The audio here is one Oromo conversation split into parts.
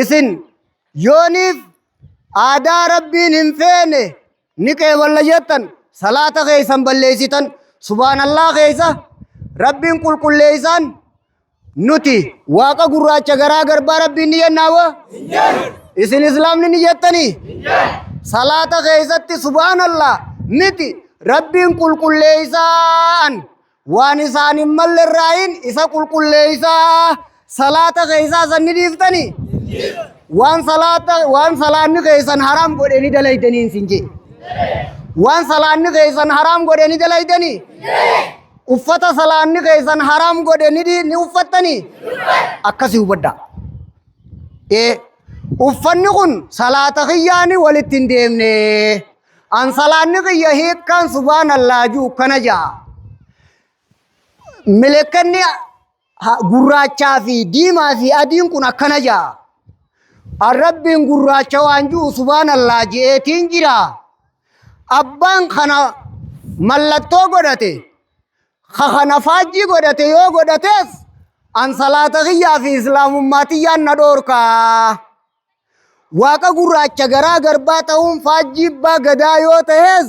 isin yooniif aadaa rabbiin hin feene ni qeeballa jettan salaata keeysan balleeysitan subhaanallaa keeysa rabbiin qulqulleeysan nuti waaqa gurraacha garaa garbaa rabbiin ni jennaawa isin islaamni ni jettanii salaata keeysatti subhaanallaa miti rabbiin qulqulleeysan waan isaan hin mallerraayin isa qulqulleeysaa salaata keeysaa san ni dhiiftanii waan salaanni keeysan haraam godheni dalaydaniin sin jee waan salaanni keeysan haraam godheni dalaydanii uffata salaanni keeysan haraam godheni ni uffattanii akkasii hubadda uffanni kun salaata kiyyaani walitti hin deemne an salaanni kiyya hiikkaan subhaanallaa juu kana jaa milikanni gurraachaa fi diimaa fi adiin kun akkana jaa arrabbiin gurraacha waan juu subhaanallaa jeetiin jira abbaan kana mallattoo godhate kana faajjii godhate yoo godhates an salaata kiyyaa fi islaamummaatiyyaan na dhoorkaa waaqa gurraacha garaa garbaa ta'uun faajjii abbaa gadaa yoo ta'es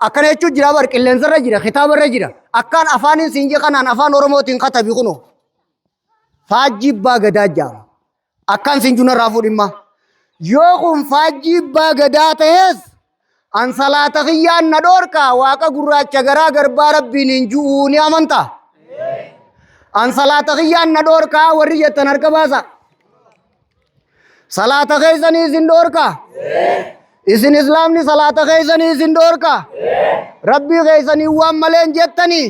akkana jechuun jira bar qilleensarra jira kitaabarra jira akkaan afaanin siinjii kanaan afaan oromootiin katabi kuno faajjii abbaa gadaa jaama akkaan siinjuna raafuu dhimma yoo kun faajjii abbaa gadaa ta'es an salaata kiyyaan na dhoorkaa waaqa gurraacha garaa garbaa rabbiin hin ju'uu ni amanta an salaata kiyyaan na dhoorkaa warri jettan harka baasa salaata keeysanii isin dhoorkaa isin islaamni salaata keeysanii isin dhoorkaa rabbii keeysanii waan maleen jettanii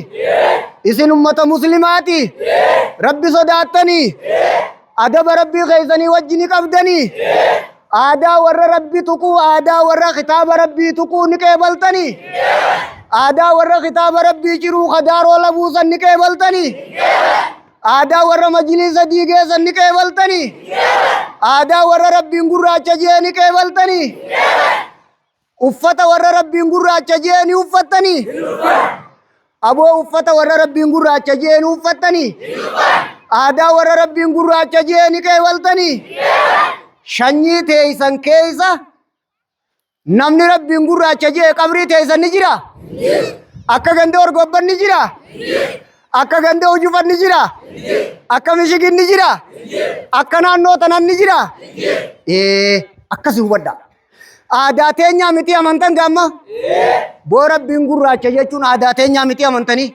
isin ummata muslimaati rabbi sodaattanii adaba rabbii keeysanii wajjini qabdanii aadaa warra rabbii tuquu aadaa warra kitaaba rabbii tuquu ni qeebaltanii aadaa warra kitaaba rabbii jiruu kadaaroo labuusan ni qeebaltanii aadaa warra majliisa diigeessan ni qeebaltanii aadaa warra rabbiin gurraacha jee ni qeebaltanii uffata warra rabbiin gurraacha jee ni uffattanii aboo uffata warra rabbiin gurraacha jee ni uffattanii aadaa warra rabbiin gurraacha jee ni qeebaltanii shanyii teeysan keeysa namni rabbiin gurraacha jee qabrii teeysan ni jira akka ganda orgobban ni jira akka ganda ujufan ni jira akka mishigin ni jira akka naannoo tanan ni jira akkasii hubadda aadaa teenyaa miti amantan gaamma boo rabbiin gurraacha jechuun aadaa teenyaa miti amantanii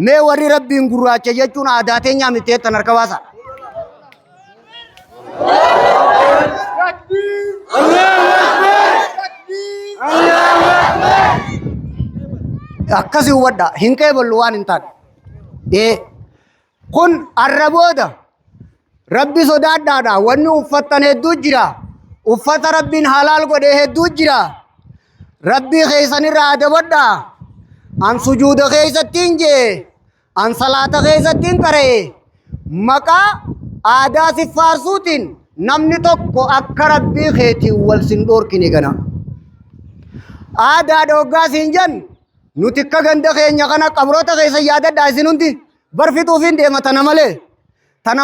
mee warri rabbiin gurraacha jechuun aadaa teenyaa miti jettan harka baasa akkasii hubadda hin qeeballu waan hin taane kun arrabooda rabbi sodaadhaadha wanni uffattan hedduu jira uffata rabbiin halaal godhe hedduu jira rabbii keeysanirraa adabadha an sujuuda keeysattiin jee an salaata keeysattiin qaree maqaa aadaa siffaarsuutiin namni tokko akka rabbii keetiin wal sin dhoorkine gana aadaa dhoggaa siin jan nuti akka ganda keenya kana qabroota keessa yaadadhaa isin hundi barfituufiin deema tana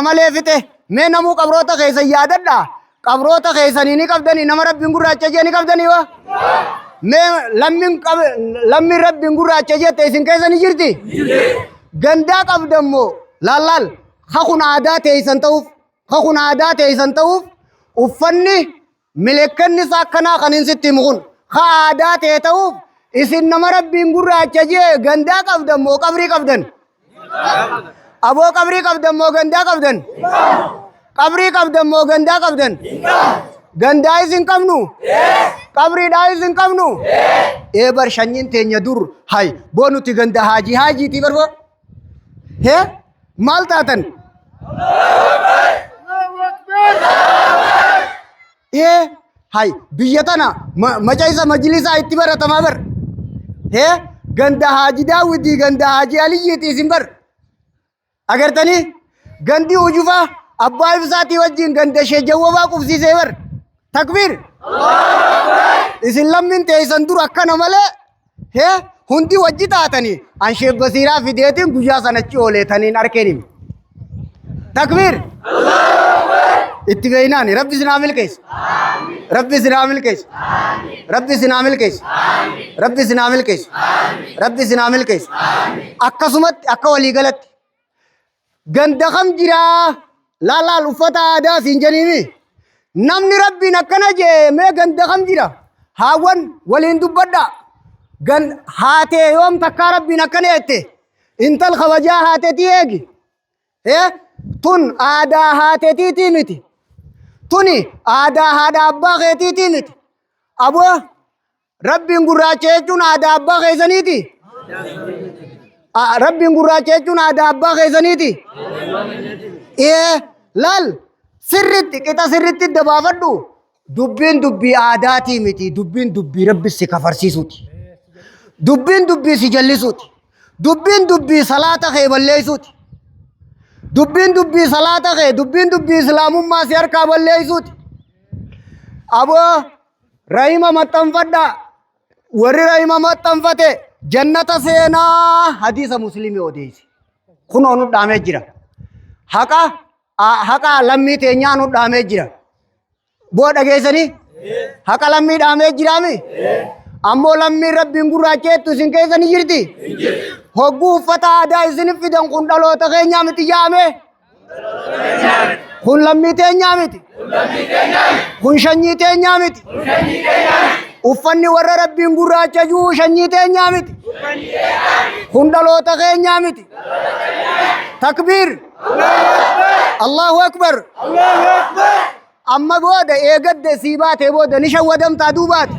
malee fixe mee namuu qabroota keessa yaadadhaa qabroota keessanii ni qabdanii nama rabbiin gurraacha jee ni qabdanii wa mee lammiin rabbiin gurraacha jette isin keessa ni jirti gandaa qabdammoo laal hakun aadaa teeysan ta'uuf uffanni milikanni isaa akkanaa kan hin sitti himu kun ha aadaa ta'e ta'uuf isin nama rabbiin gurraacha jee gandaa qabdan moo qabrii qabdan aboo qabrii qabdan moo gandaa qabdan qabrii qabdan moo gandaa qabdan gandaa isin qabnu qabriidhaa isin qabnu bar shanyiin teenya dur hay boo nuti ganda haajiitii barbo maal taatan hay biyya tana maca isa majlisaa itti baratamaa bar ganda haaji daawwitii ganda haaji aliyyiiti isin bar agartanii gandi ujufaa abbaa ibsaatii wajjin ganda sheejawwabaa qubsiisee bar takbiir isin lammin teeysan dur akkana malee hundi wajji taatanii an sheef basiiraa fideetiin guyyaa sanachi ooleetaniin arkeenim takbiir इत्तिबेनानी रब्बी सिनामिल केस रब्बी सिनामिल केस रब्बी सिनामिल केस रब्बी सिनामिल केस रब्बी सिनामिल case akkasumatti akka walii galatti ganda kam jira laal uffata aadaa siin jeniimi namni rabbiin akkana jee mee ganda kam jira haawwan waliin dubbadha gan haatee yoom takkaa rabbiin akkana jette intal kabajaa haatetii eegi tun aadaa haateetiitii miti tuni aadaa haadha abbaa keetiitii miti aboo rabbiin gurraacha jechuun aadaa abbaa keessaniiti rabbiin gurraacha jechuun aadaa abbaa keessaniiti laal sirritti qixa sirritti dabaafadhu dubbiin dubbii aadaatii miti dubbiin dubbii rabbi si kafarsiisuuti dubbiin dubbii si jallisuuti dubbiin dubbii salaata kee balleessuuti dubbiin dubbii salaata kee dubbiin dubbii islaamummaa si harkaa balleessuuti aboo rahima maxxanfadha warri rahima maxxanfate jannata seenaa hadiisa muslimii odeessi kun onu dhaamee jira haqa lammii teenyaa nu dhaamee jira boo dhageessanii haqa lammii dhaamee jiraami ammoo lammiin rabbiin gurraacheettu isin keessanii jirti hogguu uffata aadaa isin fidan kun dhaloota keenyaa miti yaame kun lammii teenyaa miti kun shanyii teenyaa miti uffanni warra rabbiin gurraacha juu shanyii teenyaa miti kun dhaloota keenyaa miti takbiir Allahu akbar amma booda eegadde sii baatee booda ni shawwadamtaa duubaati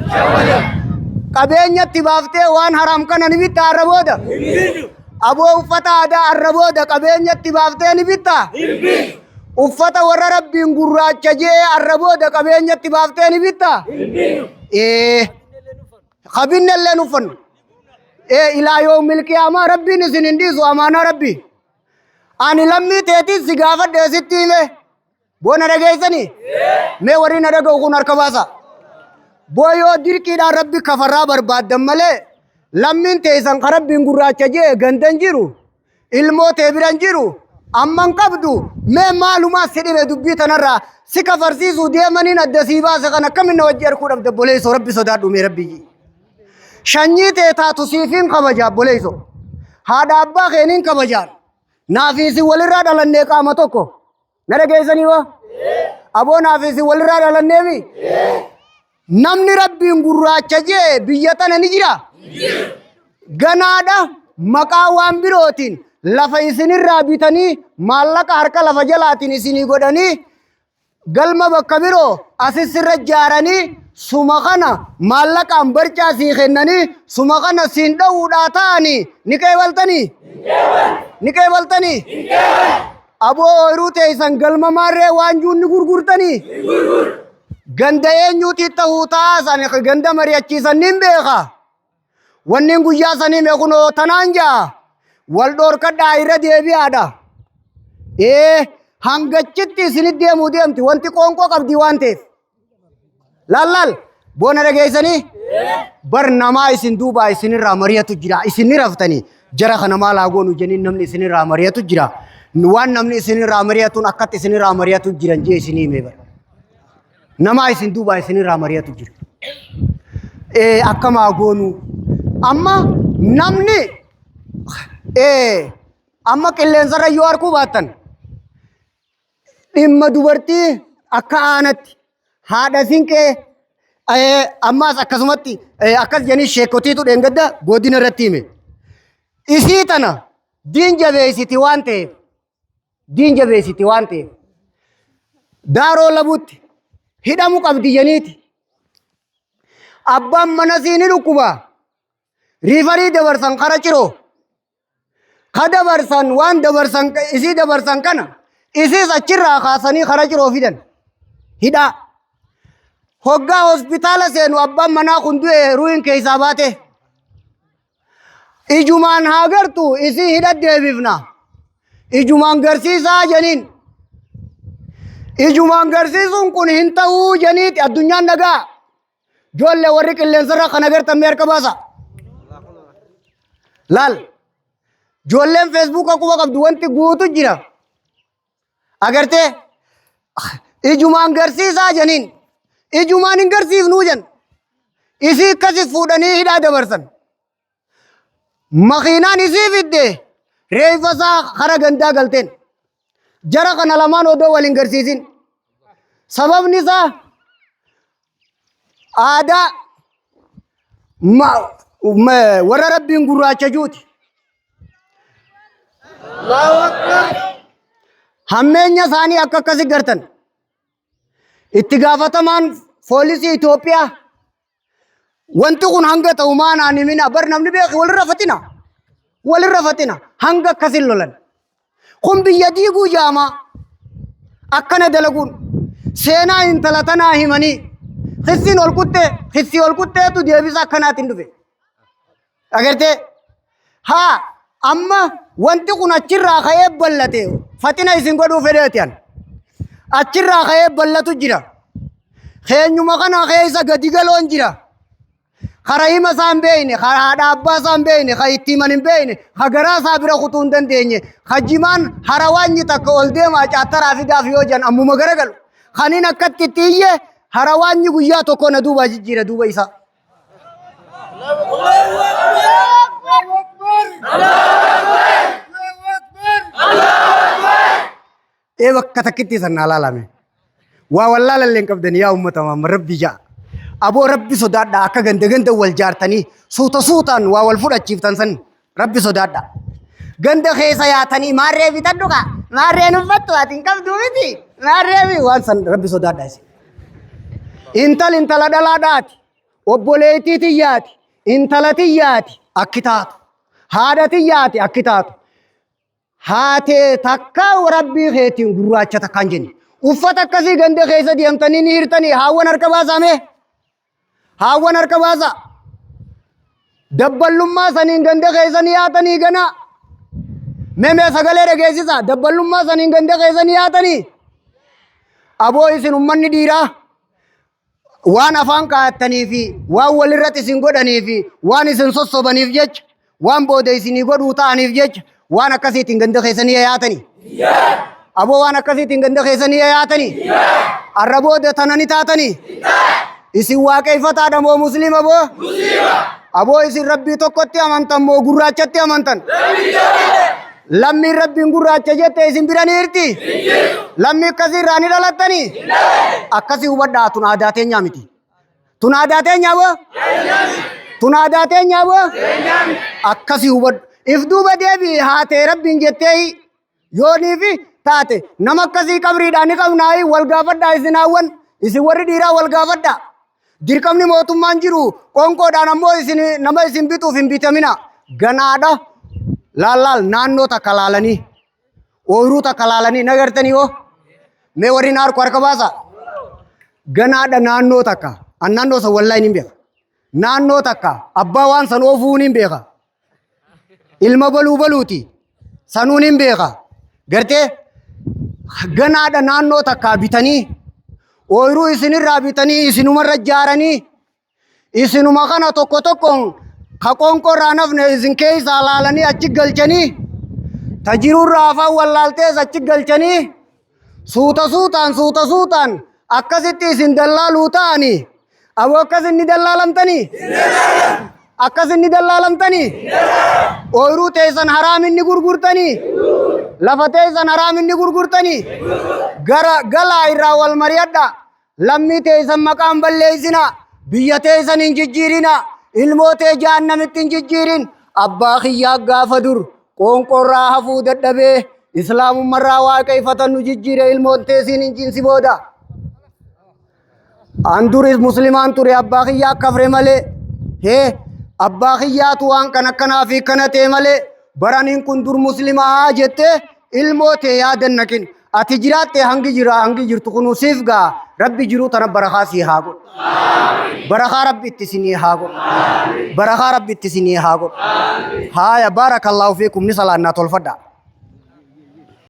qabeenyatti baaftee waan haram kana ni bitta arra booda aboo uffata aadaa arra booda qabeenyatti baaftee ni bitta uffata warra rabbiin gurraacha jee arra booda qabeenyatti baaftee ni bitta qabinne illee uffannu ilaa yoomil qiyaamaa rabbiin isin hin dhiisu amaana rabbii ani lammii teetiin si gaafadhe sitti hime boo na dhageessanii mee warri na dhaga'u kun harka baasa boo yoo dirqiidhaan rabbi kafarraa barbaaddan malee lammiin teessan ka rabbiin gurraacha jee gandan jiru ilmoo tee biran jiru amman qabdu mee maalumaa si dhibe dubbii tanarraa si kafarsiisuu deemaniin adda sii baase kan akkaminna wajji arkuu dhabde boleeysoo rabbi sodaadhu mee rabbii shanyii tee taatu siifiin kabajaa boleeysoo haadha abbaa keeniin kabajaan naafiisi walirraa dhalannee qaama tokko na dhageessanii waa aboo naafiisi walirraa dhalanneemi namni rabbiin gurraacha jee biyya tana ni jira ganaadha maqaa waan birootiin lafa isinirraa bitanii maallaqa harka lafa jalaatiin isinii godhanii galma bakka biroo asisirra jaaranii suma kana maallaqaan barcaa sii kennanii suma kana siin dha'uudhaa ta'anii ni qeebaltanii aboo ooyiruu teessan galma maarree waan juun ni gurgurtanii ganda eenyuutii ta'uu taasani ganda mari'achiisan nin beeka wannin guyyaa sanii meekunoo tanaan jaa wal dhoorkadhaa irra deebi'aadha hangachitti isinit deemuu deemti wanti qoonqoo qabdi waan ta'eef laal boona dhageessanii bar namaa isin duubaa isinirraa mari'atu jira isinni raftanii jara kana maal haa goonu jeniin namni isinirraa mari'atu jira waan namni isinirraa mari'atuun akkatti isinirraa mari'atu jiran jee isinii himee bara namaa isin duubaa isinirraa mari'atu jira akkam haa goonu amma namni amma qilleensarra yoo harkuu baattan dhimma dubartii akka aanatti haadha sinqee ammaas akkasumatti akkas janii sheekotiitu dheengadda godina irratti hime isii tana diin jabeessiti waan ta'eef daaroo labutti hidhamu qabdi jeniiti abbaan mana siini dhukkuba riifarii dabarsan kara ciroo ka dabarsan waan dabarsan isii dabarsan kana isiis achirraa kaasanii kara ciroo fidan hidhaa hoggaa hospitaala seenu abbaan manaa kun du'e ruuhin keessaa baate ijumaan haa gartu isii hidha deebifna ijumaan garsiisaa jeniin ijumaan garsiisuun kun hin ta'uu jeniiti addunyaan nagaa joolle warri qilleensarra kan agartan mee harka baasa laal joolleen feesbuuka quba qabdu wanti guutu jira agarte ijumaan garsiisaa janiin ijumaan hin garsiifnuu jan isii akkasit fuudhanii hidhaa dabarsan makiinaan isii fidde reeffasaa kara gandaa galteen jara kana lamaan odoo waliin garsiisin sababni isaa aadaa warra rabbiin gurraacha juuti hammeenya isaanii akka akkasi gartan itti gaafatamaan poolisii Itoophiyaa wanti kun hanga ta'u maanaan himina bar namni beeku walirra fatina hanga akkasin lolan kun biyya diiguu jaamaa akkana dalaguun seenaa intala tanaa himanii hissi ol kutteetu deebisa akkanaatiin dhufe agartee haa amma wanti kun achirraa ka'ee ballate fatina isin godhuu fedheetiyan achirraa ka'ee ballatu jira keenyuma kana keessa gadi galoon jira kara hima isaan beeyne kara haadha abbaa isaan beeyne ka itti himan hin beeyne ka garaa isaa bira kutuu hin dandeenye ka jimaan harawaanyi takka ol deemaa caattaraa fidaaf yoo jan ammuma garagalu kaniin akkatti itti iyye harawaanyi guyyaa tokko na duuba jijjiira duuba isaa bakka takkitti sannaa laalame waa wallaalallee hin qabdan yaa ummata maamma rabbi ja'a aboo rabbi sodaadha akka ganda wal jaartanii suutaan waa wal fudhachiiftan san rabbi sodaadha ganda keessa yaatanii maarree bitadhu kaa maarreen uffattu ati hin qabduu miti maarree waan san rabbi sodaadha isin intala dhalaadhaati obboleettii tiyyaati intala tiyyaati akki taatu haadha tiyyaati akki taatu haatee takka rabbii keetiin gurraacha takkaan jenni uffata akkasii ganda keessa deemtanii ni hirtanii haawwan harka baasamee haawwan harka baasa dabballummaa saniin ganda keessa ni yaatanii ganaa memee sagalee dhageessisa dabballummaa saniin ganda keessa ni yaatanii aboo isin ummanni dhiiraa waan afaan kaa'attanii fi waan walirratti isin godhanii fi waan isin sossobaniif jecha waan booda isinii godhuu ta'aniif jecha waan akkasiitiin ganda keessanii yaatanii aboo waan akkasiitiin ganda keessanii yaatanii arra booda tanani taatanii isin waaqeffataadha moo muslima boo aboo isin rabbii tokkotti amantan moo gurraachatti amantan lammiin rabbiin gurraacha jette isin bira ni hirti lammii akkasii irraa ni dhalattanii akkasii hubadhaa tun aadaa teenyaa miti tun aadaa teenyaa boo tun aadaa teenyaa boo akkasii hubadhu if duuba deebii haatee rabbiin jettee yoonii fi taate nama akkasii qabriidhaan ni qabnaayi wal gaafadhaa isin haawwan isin warri dhiiraa wal gaafadhaa dirqamni mootummaan jiru qonqoodhaan ammoo isin nama isin bituuf hin bitamina ganaadha laal naannoo takka laalanii ooyiruu takka laalanii nagartanii hoo mee warri naarku harka baasa ganaadha naannoo takka an naannoo san wallaahi hin beeka naannoo takka abbaa waan san oofuu hin beeka ilma baluuti sanuun hin beeka gartee ganaadha naannoo takka bitanii ooyiruu isinirraa bitanii isinumarra jaaranii isinuma kana tokkoon ka qonqorraa nafne isin keessaa laalanii achi galchanii tajiruurraa afaan wallaaltees achi galchanii suutaan akkasitti isin dallaaluu ta'anii aboo akkasin ni dallaalamtanii ooyiruu teessan haraamin ni gurgurtanii lafa teessan haraamin ni gurgurtanii galaa irraa wal mari'adha lammii teessan maqaan balleessina biyya teessan hin jijjiirina ilmoo tee jahannamitti hin jijjiirin abbaa kiyyaa gaafa dur qonqorraa hafuu dadhabee islaamummarraa waaqeffatan nu jijjiire ilmoon teessiin hin jinsi booda an duris muslimaan ture abbaa kiyyaa kafre malee hee abbaa kiyyaatu waan kan akkanaa fi kana ta'e malee baraniin kun dur muslimaa jette ilmoo tee yaadan naqin ati jiraatte hangi jirtu kun siif gaa rabbi jiruu tana barakaa sii haa godhu barakaa rabbi itti sinii haa godhu barakaa rabbi itti sinii haa godhu haaya barakallahu fiikum ni salaannaa tolfadhaa